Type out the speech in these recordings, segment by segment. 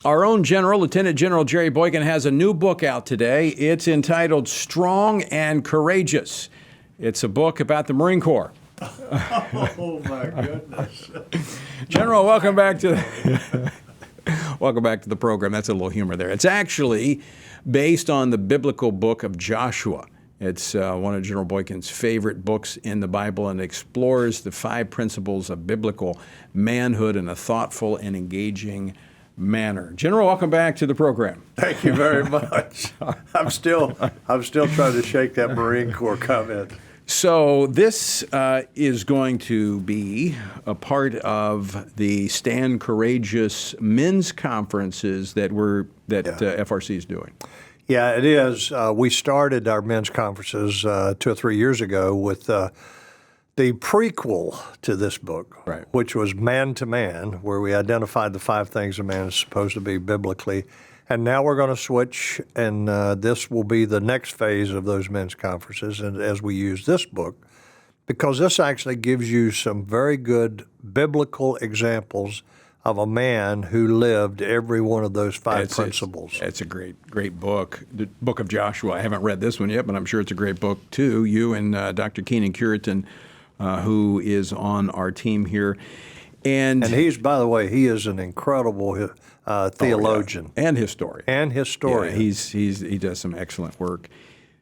Our own General, Lieutenant General Jerry Boykin, has a new book out today. It's entitled Strong and Courageous. It's a book about the Marine Corps. Oh, my goodness. General, welcome back to the program. That's a little humor there. It's actually based on the biblical book of Joshua. It's one of General Boykin's favorite books in the Bible and explores the 5 principles of biblical manhood in a thoughtful and engaging manner. General, welcome back to the program. Thank you very much. I'm still trying to shake that Marine Corps comment. So this is going to be a part of the Stand Courageous men's conferences that FRC is doing. Yeah, it is. We started our men's conferences 2 or 3 years ago with the prequel to this book, right, which was Man to Man, where we identified the 5 things a man is supposed to be biblically. And now we're going to switch, and this will be the next phase of those men's conferences, and as we use this book, because this actually gives you some very good biblical examples of a man who lived every one of those 5 principles. It's a great book, the Book of Joshua. I haven't read this one yet, but I'm sure it's a great book too. You and Dr. Keenan Curitan, who is on our team here. And he's, by the way, he is an incredible theologian. And historian. Yeah, he does some excellent work.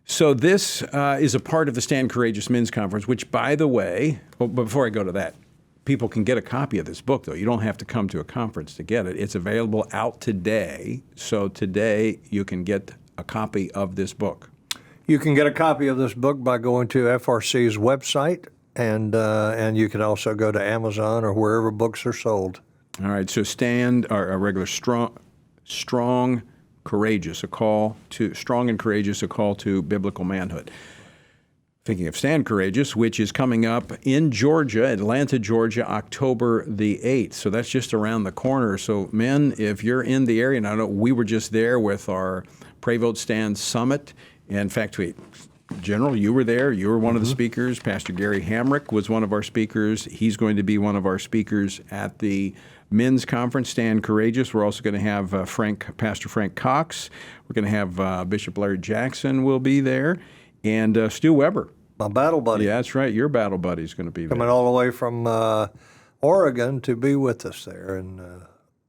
So this is a part of the Stand Courageous Men's Conference, which, by the way, but before I go to that, people can get a copy of this book, though. You don't have to come to a conference to get it. It's available out today. So today you can get a copy of this book. You can get a copy of this book by going to FRC's website, and you can also go to Amazon or wherever books are sold. All right, so a regular strong, courageous, a call to strong and courageous, a call to biblical manhood. Thinking of Stand Courageous, which is coming up in Georgia, Atlanta, Georgia, October the 8th. So that's just around the corner. So men, if you're in the area, and I know we were just there with our Pray Vote Stand Summit. In fact, General, you were there. You were one of the speakers. Pastor Gary Hamrick was one of our speakers. He's going to be one of our speakers at the men's conference, Stand Courageous. We're also going to have Pastor Frank Cox. We're going to have Bishop Larry Jackson will be there, and Stu Weber. My battle buddy. Yeah, that's right. Your battle buddy is going to be there. Coming all the way from Oregon to be with us there. And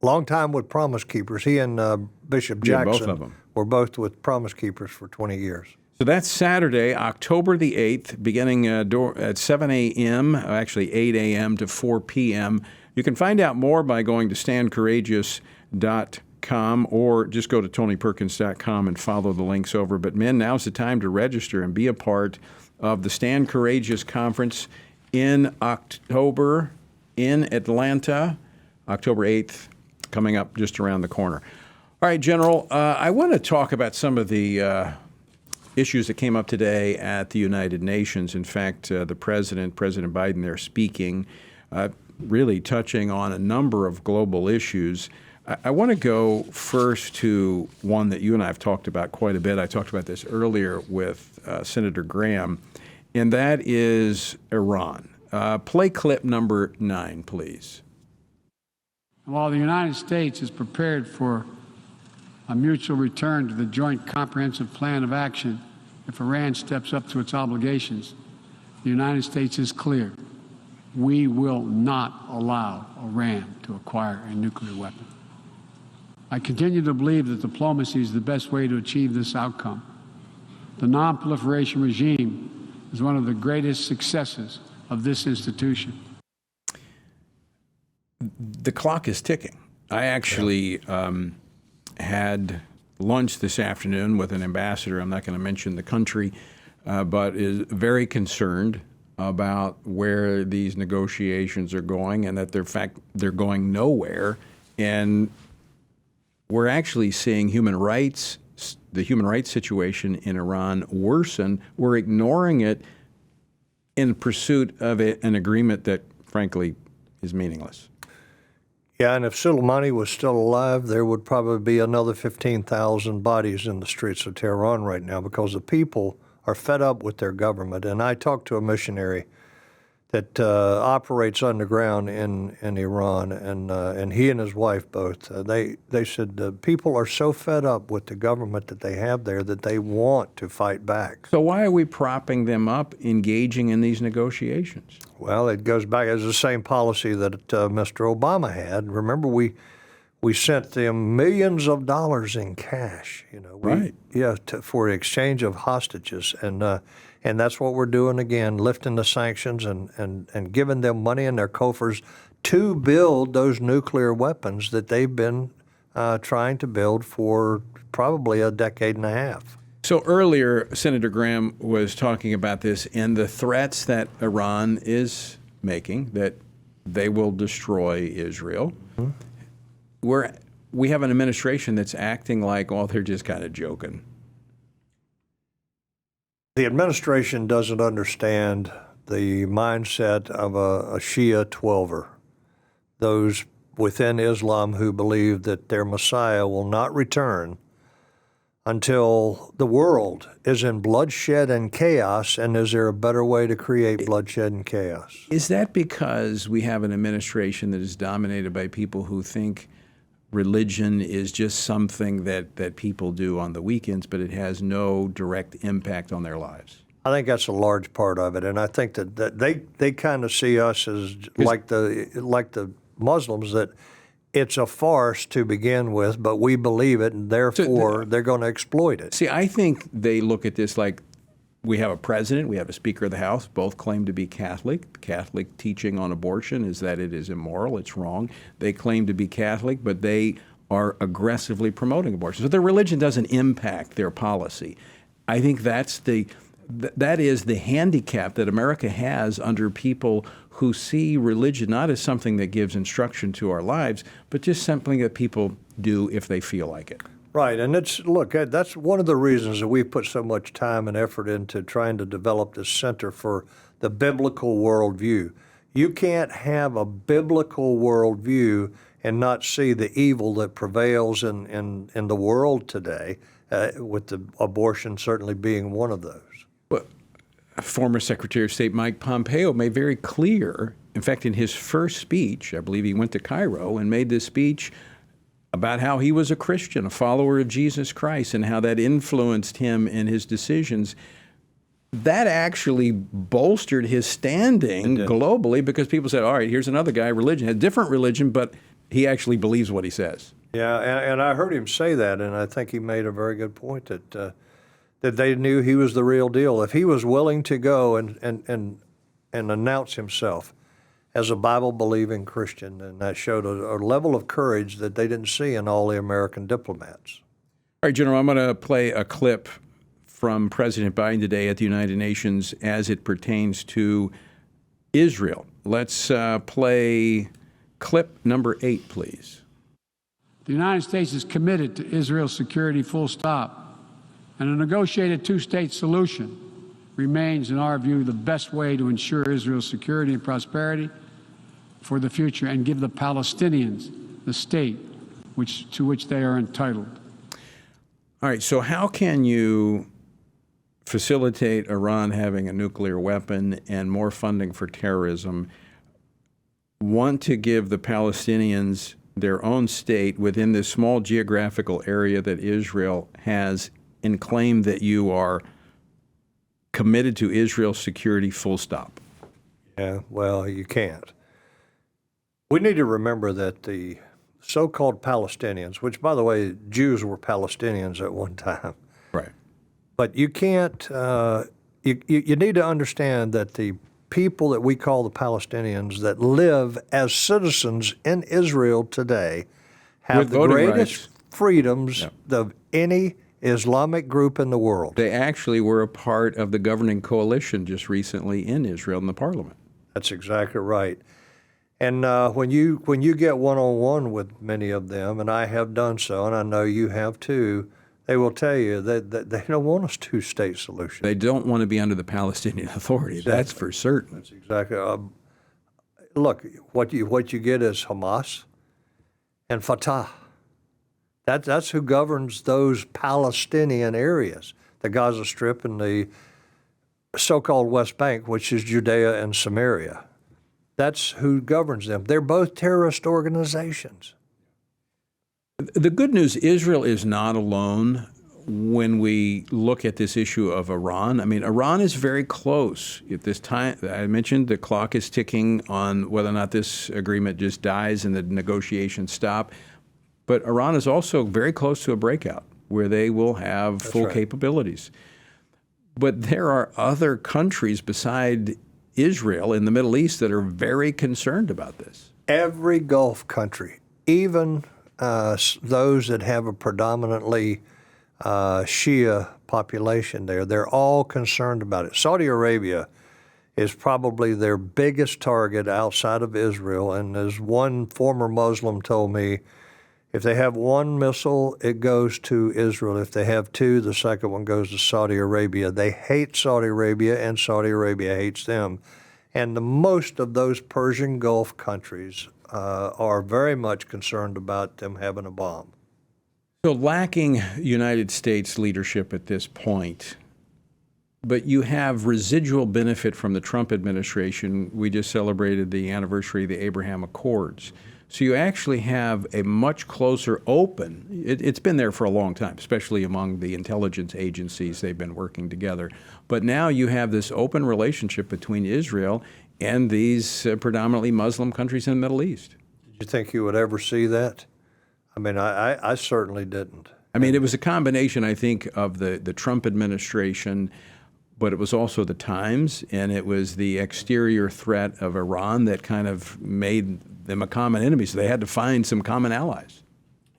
long time with Promise Keepers. He and Bishop Jackson both of them were both with Promise Keepers for 20 years. So that's Saturday, October the 8th, beginning at 7 a.m., actually 8 a.m. to 4 p.m. You can find out more by going to standcourageous.com or just go to tonyperkins.com and follow the links over. But men, now's the time to register and be a part of the Stand Courageous Conference in October in Atlanta, October 8th, coming up just around the corner. All right, General, I want to talk about some of the issues that came up today at the United Nations. In fact, the President Biden there speaking, really touching on a number of global issues. I want to go first to one that you and I have talked about quite a bit. I talked about this earlier with Senator Graham, and that is Iran. Play clip number 9, please. While the United States is prepared for a mutual return to the Joint Comprehensive Plan of Action if Iran steps up to its obligations, the United States is clear. We will not allow Iran to acquire a nuclear weapon. I continue to believe that diplomacy is the best way to achieve this outcome. The non-proliferation regime is one of the greatest successes of this institution. The clock is ticking. I actually had lunch this afternoon with an ambassador. I'm not going to mention the country, but is very concerned about where these negotiations are going and that they're going nowhere. And we're actually seeing the human rights situation in Iran worsen. We're ignoring it in pursuit of an agreement that, frankly, is meaningless. Yeah, and if Soleimani was still alive, there would probably be another 15,000 bodies in the streets of Tehran right now because the people are fed up with their government. And I talked to a missionary that operates underground in Iran, and he and his wife both. They said people are so fed up with the government that they have there that they want to fight back. So why are we propping them up, engaging in these negotiations? Well, it goes back as the same policy that Mr. Obama had. Remember, we sent them millions of dollars in cash. Right. Yeah, for exchange of hostages, and that's what we're doing again, lifting the sanctions and giving them money in their coffers to build those nuclear weapons that they've been trying to build for probably a decade and a half. So earlier, Senator Graham was talking about this and the threats that Iran is making, that they will destroy Israel. Mm-hmm. We have an administration that's acting like, oh, they're just kind of joking. The administration doesn't understand the mindset of a Shia 12er, those within Islam who believe that their Messiah will not return until the world is in bloodshed and chaos, and is there a better way to create bloodshed and chaos? Is that because we have an administration that is dominated by people who think religion is just something that people do on the weekends, but it has no direct impact on their lives? I think that's a large part of it, and I think that they kind of see us as like the Muslims, that it's a farce to begin with, but we believe it, and therefore they're going to exploit it. See, I think they look at this like we have a president, we have a Speaker of the House, both claim to be Catholic. The Catholic teaching on abortion is that it is immoral, it's wrong. They claim to be Catholic, but they are aggressively promoting abortion. So their religion doesn't impact their policy. I think that is the handicap that America has under people who see religion not as something that gives instruction to our lives, but just something that people do if they feel like it. Right, and that's one of the reasons that we put so much time and effort into trying to develop this Center for the Biblical Worldview. You can't have a biblical worldview and not see the evil that prevails in the world today, with the abortion certainly being one of those. Well, former Secretary of State Mike Pompeo made very clear, in fact, in his first speech, I believe he went to Cairo and made this speech about how he was a Christian, a follower of Jesus Christ, and how that influenced him in his decisions. That actually bolstered his standing globally, because people said, all right, here's another guy, a different religion, but he actually believes what he says. Yeah, and I heard him say that, and I think he made a very good point that they knew he was the real deal. If he was willing to go and announce himself as a Bible-believing Christian, and that showed a level of courage that they didn't see in all the American diplomats. All right, General, I'm going to play a clip from President Biden today at the United Nations as it pertains to Israel. Let's play clip number 8, please. The United States is committed to Israel's security, full stop, and a negotiated two-state solution remains, in our view, the best way to ensure Israel's security and prosperity for the future and give the Palestinians the state to which they are entitled. All right, so how can you facilitate Iran having a nuclear weapon and more funding for terrorism, want to give the Palestinians their own state within this small geographical area that Israel has, and claim that you are committed to Israel's security, full stop? Yeah, well, you can't. We need to remember that the so-called Palestinians, which, by the way, Jews were Palestinians at one time. Right. But you can't, you need to understand that the people that we call the Palestinians that live as citizens in Israel today have the greatest freedoms of any Islamic group in the world. They actually were a part of the governing coalition just recently in Israel in the parliament. That's exactly right. And when you get one-on-one with many of them, and I have done so, and I know you have too, they will tell you that they don't want a two-state solution. They don't want to be under the Palestinian Authority. Exactly. That's for certain. That's exactly. Look, what you get is Hamas and Fatah. That's who governs those Palestinian areas, the Gaza Strip and the so-called West Bank, which is Judea and Samaria. That's who governs them. They're both terrorist organizations. The good news, Israel is not alone when we look at this issue of Iran. I mean, Iran is very close. At this time, I mentioned the clock is ticking on whether or not this agreement just dies and the negotiations stop. But Iran is also very close to a breakout where they will have full capabilities. But there are other countries beside Israel in the Middle East that are very concerned about this. Every Gulf country, even those that have a predominantly Shia population there, they're all concerned about it. Saudi Arabia is probably their biggest target outside of Israel. And as one former Muslim told me, if they have one missile, it goes to Israel. If they have two, the second one goes to Saudi Arabia. They hate Saudi Arabia, and Saudi Arabia hates them. And most of those Persian Gulf countries are very much concerned about them having a bomb. So lacking United States leadership at this point, but you have residual benefit from the Trump administration. We just celebrated the anniversary of the Abraham Accords. So you actually have a much closer open, it's been there for a long time, especially among the intelligence agencies. They've been working together. But now you have this open relationship between Israel and these predominantly Muslim countries in the Middle East. Did you think you would ever see that? I mean, I certainly didn't. I mean, it was a combination, I think, of the Trump administration, but it was also the times, and it was the exterior threat of Iran that kind of made them a common enemy. So they had to find some common allies.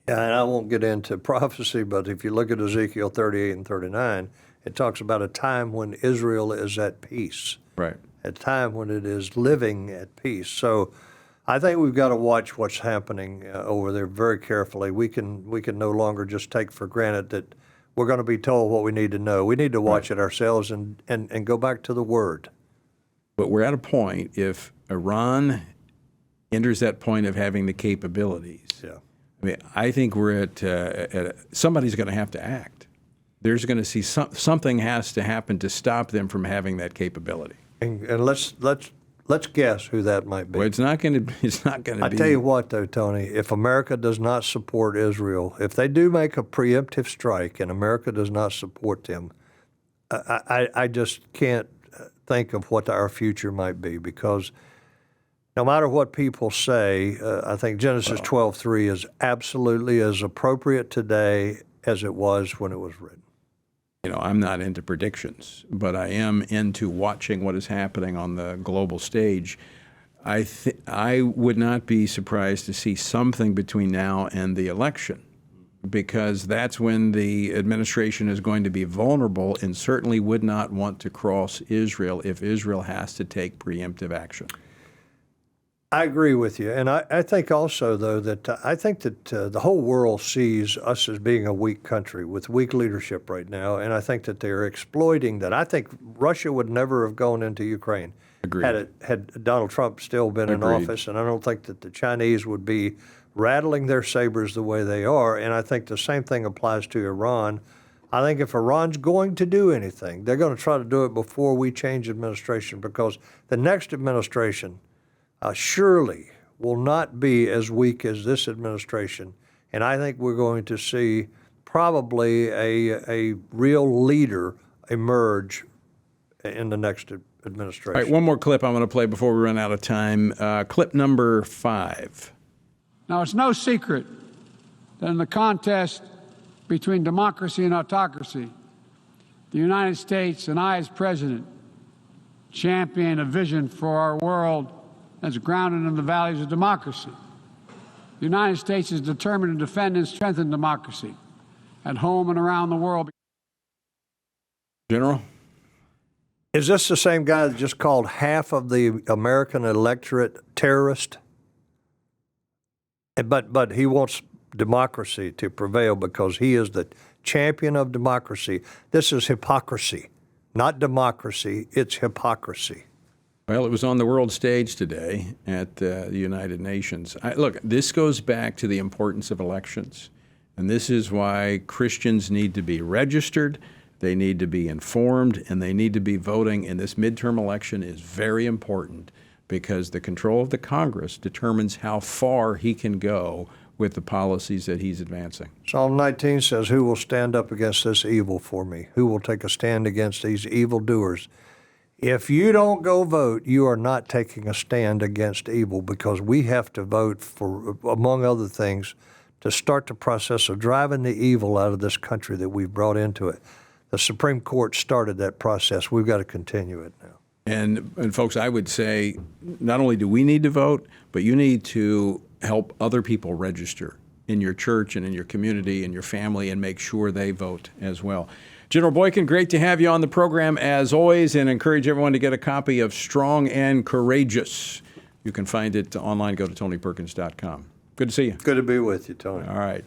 Yeah, and I won't get into prophecy, but if you look at Ezekiel 38 and 39, it talks about a time when Israel is at peace. Right. A time when it is living at peace. So I think we've got to watch what's happening over there very carefully. We can no longer just take for granted that we're going to be told what we need to know. We need to watch it ourselves and go back to the Word. But we're at a point, if Iran enters that point of having the capabilities, I mean, I think we're at somebody's going to have to act. There's going to see something has to happen to stop them from having that capability. And let's guess who that might be. Well, it's not going to be. I tell you what, though, Tony, if America does not support Israel, if they do make a preemptive strike and America does not support them, I just can't think of what our future might be, because no matter what people say, I think Genesis 12:3 is absolutely as appropriate today as it was when it was written. You know, I'm not into predictions, but I am into watching what is happening on the global stage. I would not be surprised to see something between now and the election, because that's when the administration is going to be vulnerable and certainly would not want to cross Israel if Israel has to take preemptive action. I agree with you. And I think also, though, that I think that the whole world sees us as being a weak country with weak leadership right now. And I think that they're exploiting that. I think Russia would never have gone into Ukraine had Donald Trump still been in office. And I don't think that the Chinese would be rattling their sabers the way they are. And I think the same thing applies to Iran. I think if Iran's going to do anything, they're going to try to do it before we change administration, because the next administration surely will not be as weak as this administration. And I think we're going to see probably a real leader emerge in the next administration. All right, one more clip I'm going to play before we run out of time. Clip number 5. Now, it's no secret that in the contest between democracy and autocracy, the United States and I, as president, champion a vision for our world that's grounded in the values of democracy. The United States is determined to defend and strengthen democracy at home and around the world. General? Is this the same guy that just called half of the American electorate terrorist? But he wants democracy to prevail because he is the champion of democracy. This is hypocrisy, not democracy. It's hypocrisy. Well, it was on the world stage today at the United Nations. Look, this goes back to the importance of elections, and this is why Christians need to be registered. They need to be informed, and they need to be voting. And this midterm election is very important because the control of the Congress determines how far he can go with the policies that he's advancing. Psalm 19 says, who will stand up against this evil for me? Who will take a stand against these evildoers? If you don't go vote, you are not taking a stand against evil, because we have to vote for, among other things, to start the process of driving the evil out of this country that we've brought into it. The Supreme Court started that process. We've got to continue it now. And folks, I would say not only do we need to vote, but you need to help other people register in your church and in your community and your family and make sure they vote as well. General Boykin, great to have you on the program as always, and encourage everyone to get a copy of Strong and Courageous. You can find it online. Go to TonyPerkins.com. Good to see you. Good to be with you, Tony. All right.